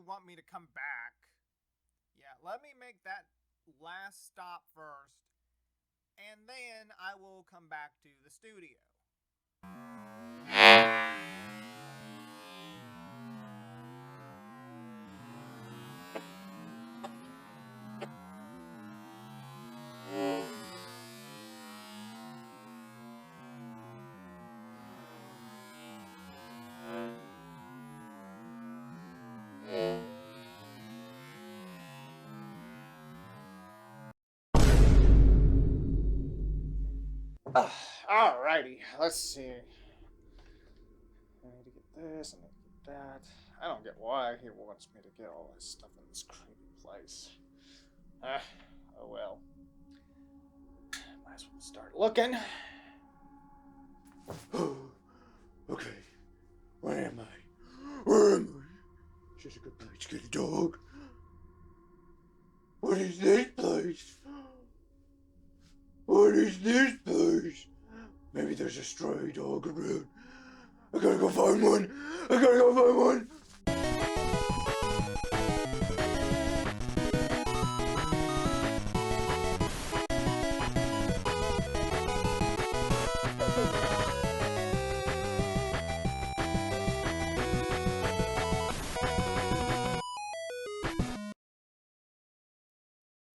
you want me to come back. Yeah, let me make that last stop first, and then I will come back to the studio. Alrighty, let's see. I need to get this, I need to get that. I don't get why he wants me to get all this stuff in this creepy place. Oh well. Might as well start looking. Okay, where am I? Where am I? Is this a good place to get a dog? What is this place? What is this place? Maybe there's a stray dog around. I gotta go find one. I gotta go find one.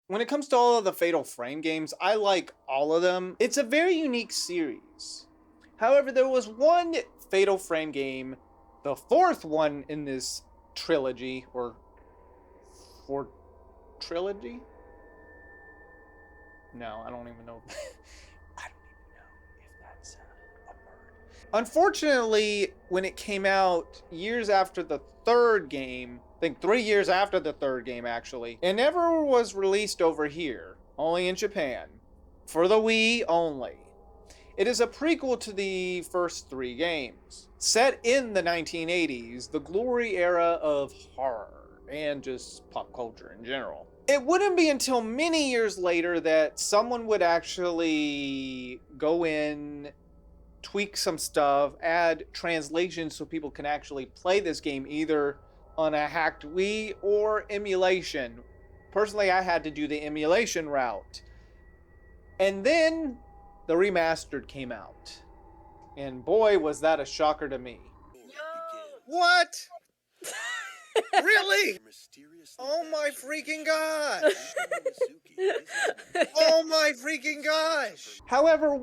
When it comes to all of the Fatal Frame games, I like all of them. It's a very unique series. However, there was one Fatal Frame game, the fourth one in this trilogy, or fourth trilogy? No, I don't even know. I don't even know if that's a word. Unfortunately, when it came out years after the third game, I think 3 years after the third game actually, it never was released over here, only in Japan, for the Wii only. It is a prequel to the first 3 games, set in the 1980s, the glory era of horror and just pop culture in general. It wouldn't be until many years later that someone would actually go in, tweak some stuff, add translations so people can actually play this game either on a hacked Wii or emulation. Personally, I had to do the emulation route. And then the remastered came out. And boy, was that a shocker to me. What? Really? Oh my freaking gosh! Oh my freaking gosh! However,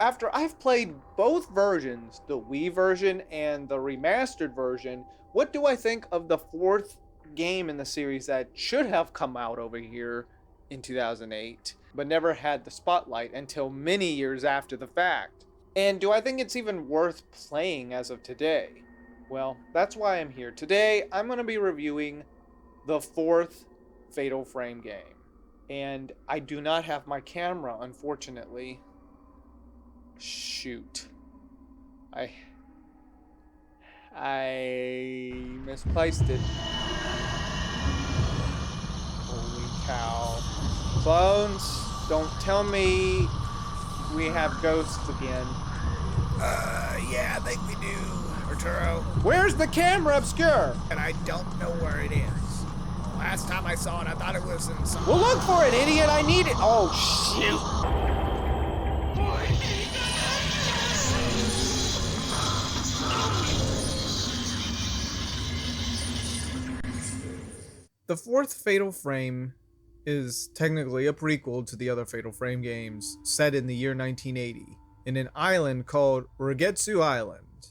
after I've played both versions, the Wii version and the remastered version, what do I think of the fourth game in the series that should have come out over here in 2008, but never had the spotlight until many years after the fact? And do I think it's even worth playing as of today? Well, that's why I'm here. Today, I'm going to be reviewing the fourth Fatal Frame game. And I do not have my camera, unfortunately. Shoot. I misplaced it. Holy cow. Clones, don't tell me we have ghosts again. Yeah, I think we do, Arturo. Where's the camera, Obscure? And I don't know where it is. Last time I saw it, I thought it was in some... Well, look for it, idiot. I need it. Oh, shoot. The fourth Fatal Frame is technically a prequel to the other Fatal Frame games, set in the year 1980, in an island called Regetsu Island.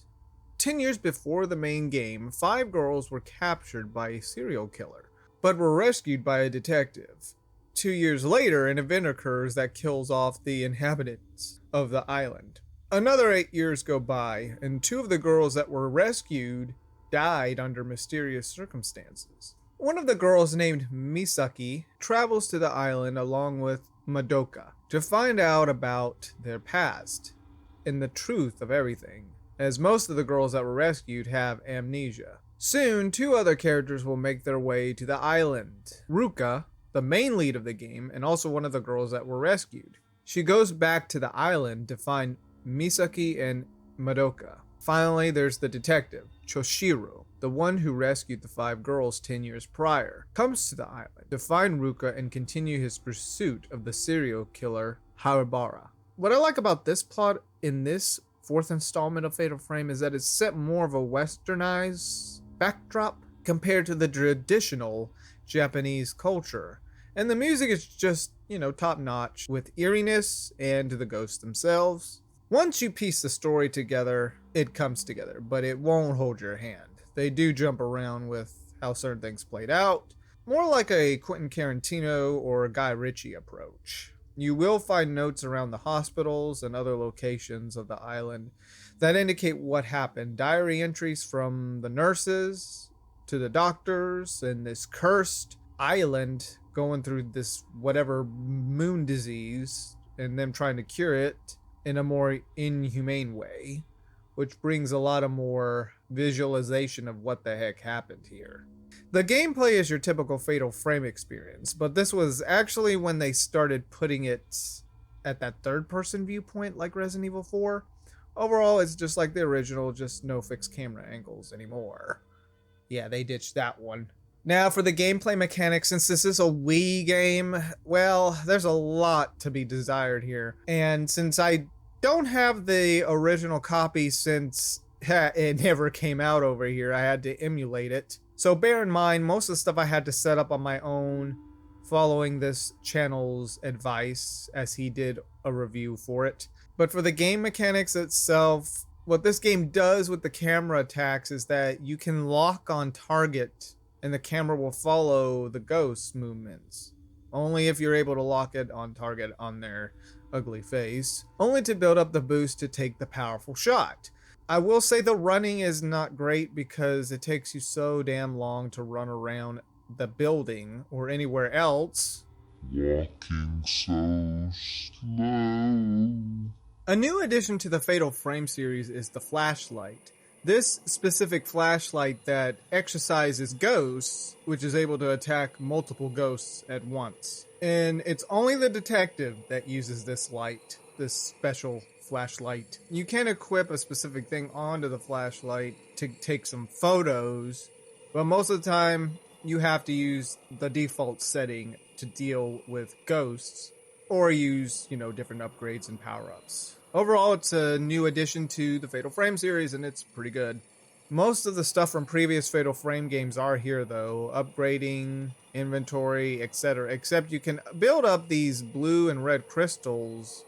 10 years before the main game, 5 girls were captured by a serial killer, but were rescued by a detective. 2 years later, an event occurs that kills off the inhabitants of the island. Another 8 years go by, and 2 of the girls that were rescued died under mysterious circumstances. One of the girls, named Misaki, travels to the island along with Madoka to find out about their past and the truth of everything, as most of the girls that were rescued have amnesia. Soon, 2 other characters will make their way to the island. Ruka, the main lead of the game, and also one of the girls that were rescued. She goes back to the island to find Misaki and Madoka. Finally, there's the detective, Choshiro. the one who rescued the 5 girls 10 years prior, comes to the island to find Ruka and continue his pursuit of the serial killer Haribara. What I like about this plot in this 4th installment of Fatal Frame is that it's set more of a westernized backdrop compared to the traditional Japanese culture. And the music is just, top notch with eeriness and the ghosts themselves. Once you piece the story together, it comes together, but it won't hold your hand. They do jump around with how certain things played out, more like a Quentin Tarantino or a Guy Ritchie approach. You will find notes around the hospitals and other locations of the island that indicate what happened. Diary entries from the nurses to the doctors and this cursed island going through this whatever moon disease and them trying to cure it in a more inhumane way, which brings a lot of more visualization of what the heck happened here. The gameplay is your typical Fatal Frame experience, but this was actually when they started putting it at that third-person viewpoint like Resident Evil 4. Overall, it's just like the original, just no fixed camera angles anymore. Yeah, they ditched that one. Now, for the gameplay mechanics, since this is a Wii game, well, there's a lot to be desired here. And since I don't have the original copy since it never came out over here, I had to emulate it. So bear in mind, most of the stuff I had to set up on my own, following this channel's advice, as he did a review for it. But for the game mechanics itself, what this game does with the camera attacks is that you can lock on target and the camera will follow the ghost movements. Only if you're able to lock it on target on their ugly face. Only to build up the boost to take the powerful shot. I will say the running is not great because it takes you so damn long to run around the building or anywhere else. Walking so slow. A new addition to the Fatal Frame series is the flashlight. This specific flashlight that exercises ghosts, which is able to attack multiple ghosts at once. And it's only the detective that uses this light, this special flashlight. You can equip a specific thing onto the flashlight to take some photos, but most of the time you have to use the default setting to deal with ghosts or use, different upgrades and power-ups. Overall, it's a new addition to the Fatal Frame series, and it's pretty good. Most of the stuff from previous Fatal Frame games are here, though. Upgrading, inventory, etc. Except you can build up these blue and red crystals,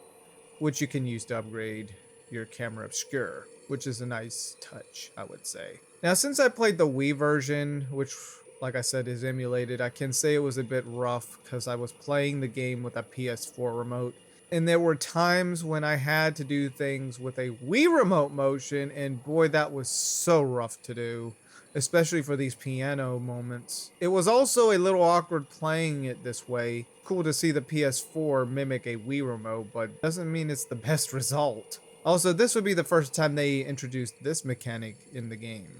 which you can use to upgrade your camera obscure, which is a nice touch, I would say. Now, since I played the Wii version, which, like I said, is emulated, I can say it was a bit rough because I was playing the game with a PS4 remote. And there were times when I had to do things with a Wii remote motion, and boy, that was so rough to do, especially for these piano moments. It was also a little awkward playing it this way. Cool to see the PS4 mimic a Wii remote, but doesn't mean it's the best result. Also, this would be the first time they introduced this mechanic in the game.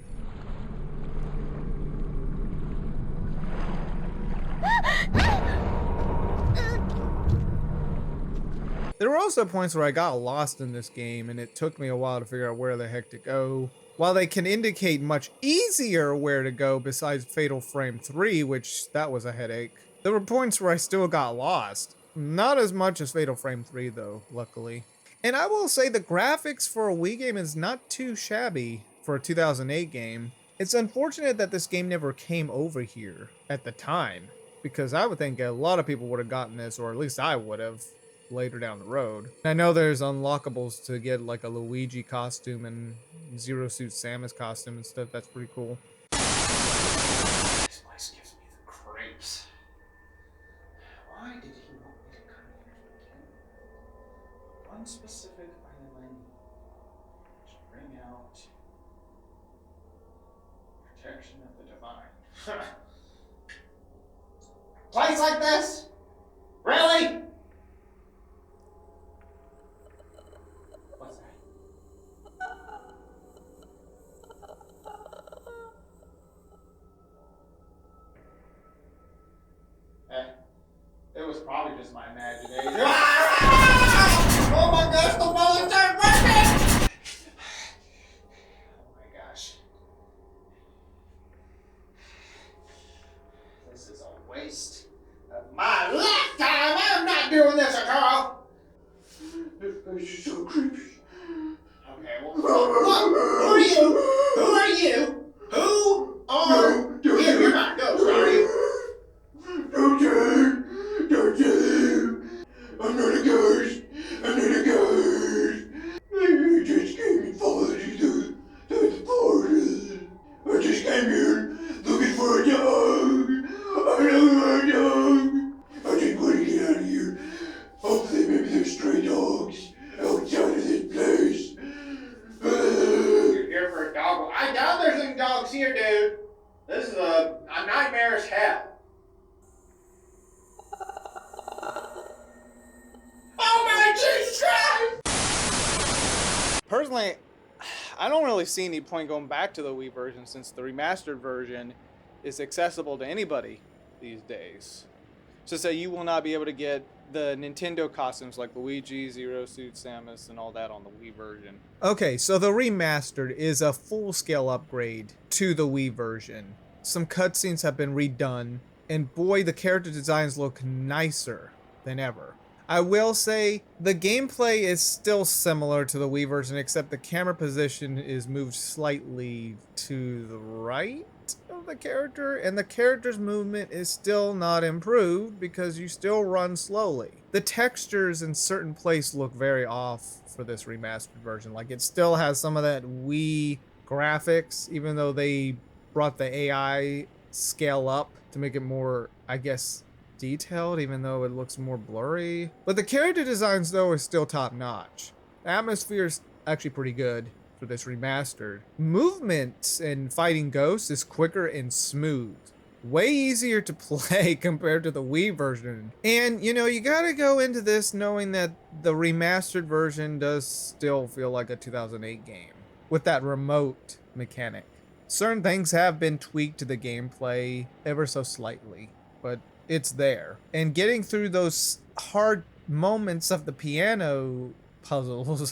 There were also points where I got lost in this game and it took me a while to figure out where the heck to go. While they can indicate much easier where to go besides Fatal Frame 3, which that was a headache, there were points where I still got lost. Not as much as Fatal Frame 3 though, luckily. And I will say the graphics for a Wii game is not too shabby for a 2008 game. It's unfortunate that this game never came over here at the time, because I would think a lot of people would have gotten this, or at least I would have, later down the road. I know there's unlockables to get like a Luigi costume and Zero Suit Samus costume and stuff. That's pretty cool. This place gives me the creeps. Why did he want me to come here again? One specific island to bring out protection of the divine. Place like this? Really? What's that? It was probably just my imagination. Oh my gosh, the bullets are burning! Oh my gosh. here, dude. This is a nightmarish hell. Oh my Jesus Christ! Personally, I don't really see any point going back to the Wii version since the remastered version is accessible to anybody these days. So say you will not be able to get the Nintendo costumes like Luigi, Zero Suit, Samus, and all that on the Wii version. Okay, so the remastered is a full-scale upgrade to the Wii version. Some cutscenes have been redone, and boy, the character designs look nicer than ever. I will say the gameplay is still similar to the Wii version, except the camera position is moved slightly to the right of the character, and the character's movement is still not improved because you still run slowly. The textures in certain places look very off for this remastered version. Like, it still has some of that Wii graphics, even though they brought the AI scale up to make it more, I guess, detailed, even though it looks more blurry. But the character designs, though, are still top-notch. The atmosphere is actually pretty good for this remastered. Movement and fighting ghosts is quicker and smooth. Way easier to play compared to the Wii version. And, you know, you gotta go into this knowing that the remastered version does still feel like a 2008 game, with that remote mechanic. Certain things have been tweaked to the gameplay ever so slightly, but it's there. And getting through those hard moments of the piano puzzles,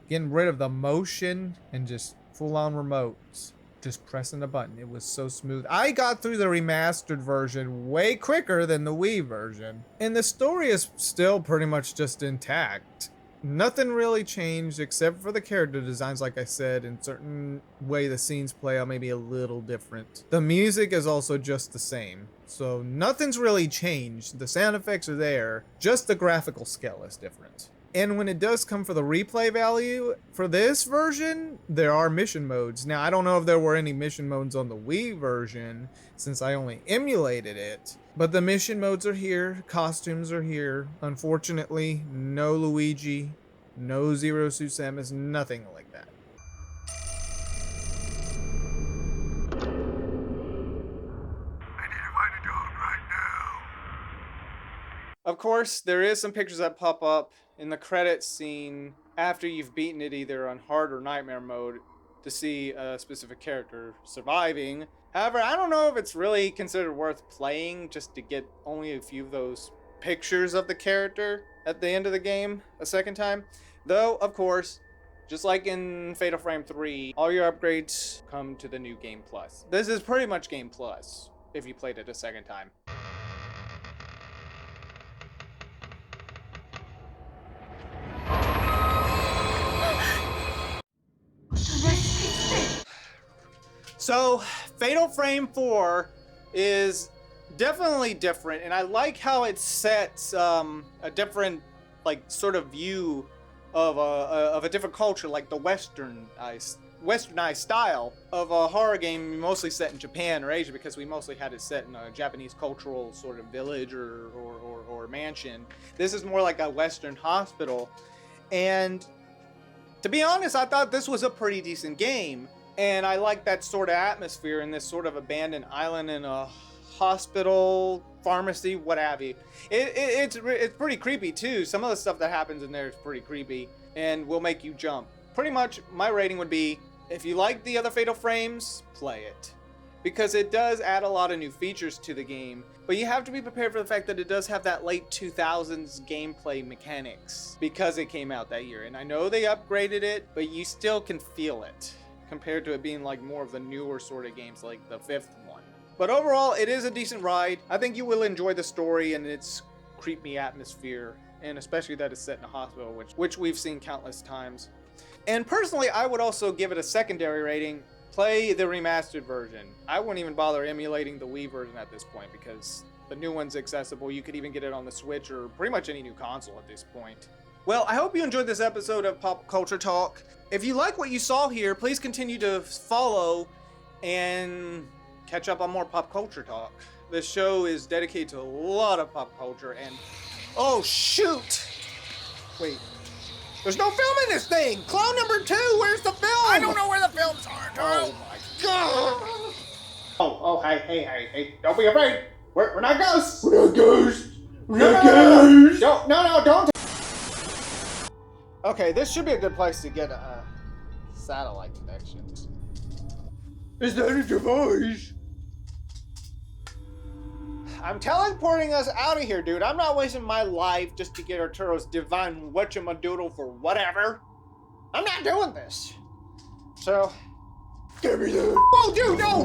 getting rid of the motion and just full-on remotes, just pressing a button. It was so smooth. I got through the remastered version way quicker than the Wii version. And the story is still pretty much just intact. Nothing really changed except for the character designs, like I said, in certain way the scenes play out maybe a little different. The music is also just the same. So nothing's really changed. The sound effects are there, just the graphical scale is different. And when it does come for the replay value, for this version, there are mission modes. Now, I don't know if there were any mission modes on the Wii version, since I only emulated it. But the mission modes are here, costumes are here. Unfortunately, no Luigi, no Zero Suit Samus, nothing like that. Of course, there is some pictures that pop up in the credits scene after you've beaten it either on hard or nightmare mode to see a specific character surviving. However, I don't know if it's really considered worth playing just to get only a few of those pictures of the character at the end of the game a second time. Though, of course, just like in Fatal Frame 3, all your upgrades come to the new Game Plus. This is pretty much Game Plus if you played it a second time. So, Fatal Frame 4 is definitely different, and I like how it sets a different, like, sort of view of a different culture, like the westernized style of a horror game mostly set in Japan or Asia, because we mostly had it set in a Japanese cultural sort of village or mansion. This is more like a Western hospital, and to be honest, I thought this was a pretty decent game. And I like that sort of atmosphere in this sort of abandoned island in a hospital, pharmacy, what have you. It's pretty creepy too. Some of the stuff that happens in there is pretty creepy and will make you jump. Pretty much my rating would be, if you like the other Fatal Frames, play it. Because it does add a lot of new features to the game, but you have to be prepared for the fact that it does have that late 2000s gameplay mechanics because it came out that year. And I know they upgraded it, but you still can feel it, compared to it being like more of the newer sort of games like the 5th one. But overall, it is a decent ride. I think you will enjoy the story and its creepy atmosphere, and especially that it's set in a hospital, which we've seen countless times. And personally, I would also give it a secondary rating. Play the remastered version. I wouldn't even bother emulating the Wii version at this point because the new one's accessible. You could even get it on the Switch or pretty much any new console at this point. Well, I hope you enjoyed this episode of Pop Culture Talk. If you like what you saw here, please continue to follow and catch up on more Pop Culture Talk. This show is dedicated to a lot of pop culture and... Oh, shoot! Wait. There's no film in this thing! Clown number 2, where's the film? I don't know where the films are, Joe. Oh my god! Hey, don't be afraid. We're not ghosts. We're not ghosts. We're No, not no, no, ghosts. don't. Okay, this should be a good place to get a satellite connection. Is that a device? I'm teleporting us out of here, dude. I'm not wasting my life just to get Arturo's divine whatchamadoodle for whatever. I'm not doing this. So, Give me that. oh, dude, no.